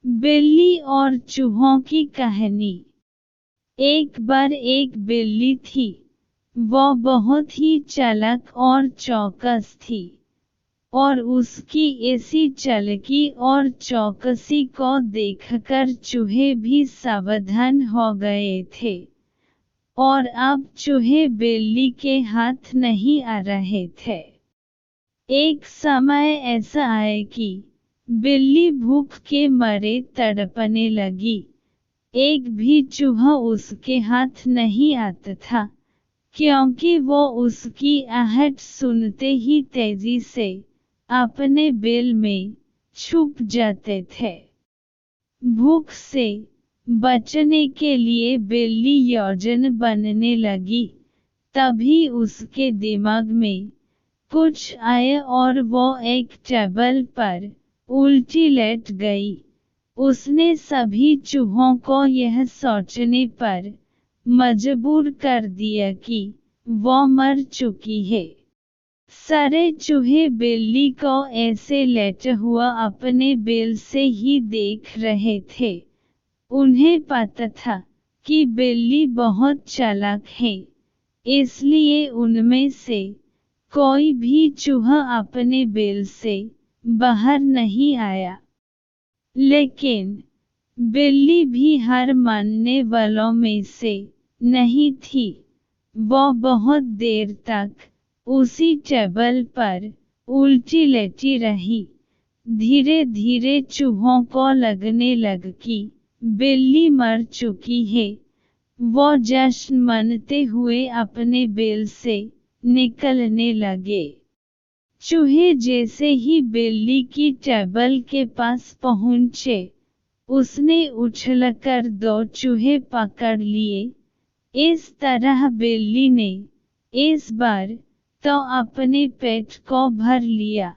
बिल्ली और चूहों की कहानी। एक बार एक बिल्ली थी। वो बहुत ही चालाक और चौकस थी, और उसकी ऐसी चालाकी और चौकसी को देखकर चूहे भी सावधान हो गए थे। और अब चूहे बिल्ली के हाथ नहीं आ रहे थे। एक समय ऐसा आया कि बिल्ली भूख के मारे तड़पने लगी। एक भी चूहा उसके हाथ नहीं आता था, क्योंकि वो उसकी आहट सुनते ही तेजी से अपने बिल में छुप जाते थे। भूख से बचने के लिए बिल्ली योजन बनने लगी। तभी उसके दिमाग में कुछ आया और वो एक टेबल पर उल्टी लेट गई। उसने सभी चूहों को यह सोचने पर मजबूर कर दिया कि वो मर चुकी है। सारे चूहे बिल्ली को ऐसे लेटा हुआ अपने बिल से ही देख रहे थे। उन्हें पता था कि बिल्ली बहुत चालाक है, इसलिए उनमें से कोई भी चूहा अपने बिल से बाहर नहीं आया। लेकिन बिल्ली भी हार मानने वालों में से नहीं थी। वो बहुत देर तक उसी टेबल पर उल्टी लेटी रही। धीरे धीरे चूहों को लगने लगा कि बिल्ली मर चुकी है। वो जश्न मनाते हुए अपने बिल से निकलने लगे। चूहे जैसे ही बिल्ली की टेबल के पास पहुंचे, उसने उछलकर दो चूहे पकड़ लिए। इस तरह बिल्ली ने इस बार तो अपने पेट को भर लिया,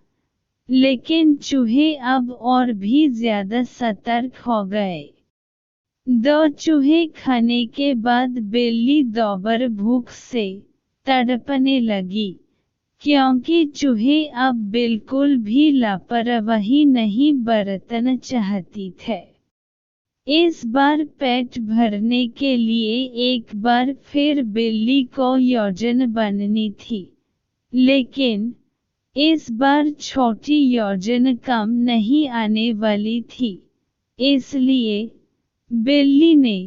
लेकिन चूहे अब और भी ज्यादा सतर्क हो गए। दो चूहे खाने के बाद बिल्ली दोबारा भूख से तड़पने लगी, क्योंकि चूहे अब बिल्कुल भी लापरवाही नहीं बरतना चाहती थे। इस बार पेट भरने के लिए एक बार फिर बिल्ली को योजन बननी थी, लेकिन इस बार छोटी योजन कम नहीं आने वाली थी। इसलिए बिल्ली ने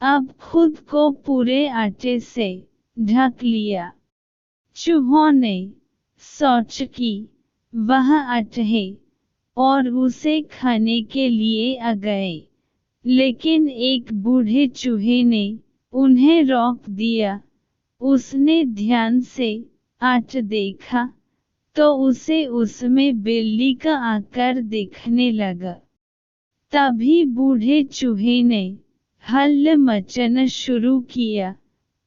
अब खुद को पूरे आटे से ढक लिया। चूहों ने सोचा कि वह आटा है और उसे खाने के लिए आ गए, लेकिन एक बूढ़े चूहे ने उन्हें रोक दिया। उसने ध्यान से आटा देखा तो उसे उसमें बिल्ली का आकार दिखने लगा। तभी बूढ़े चूहे ने हल्ला मचाना शुरू किया।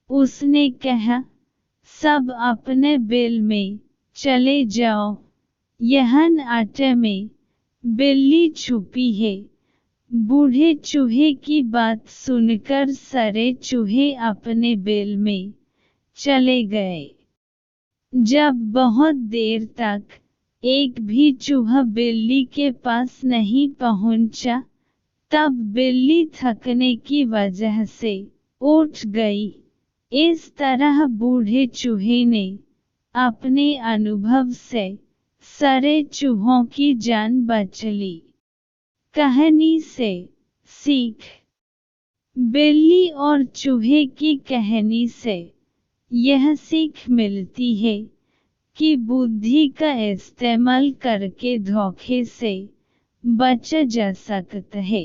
उसने कहा, सब अपने बिल में चले जाओ, यहाँ आटे में बिल्ली छुपी है। बूढ़े चूहे की बात सुनकर सारे चूहे अपने बिल में चले गए। जब बहुत देर तक एक भी चूहा बिल्ली के पास नहीं पहुंचा, तब बिल्ली थकने की वजह से उठ गई। इस तरह बूढ़े चूहे ने अपने अनुभव से सारे चूहों की जान बचा ली। कहानी से सीख। बिल्ली और चूहे की कहानी से यह सीख मिलती है कि बुद्धि का इस्तेमाल करके धोखे से बचा जा सकता है।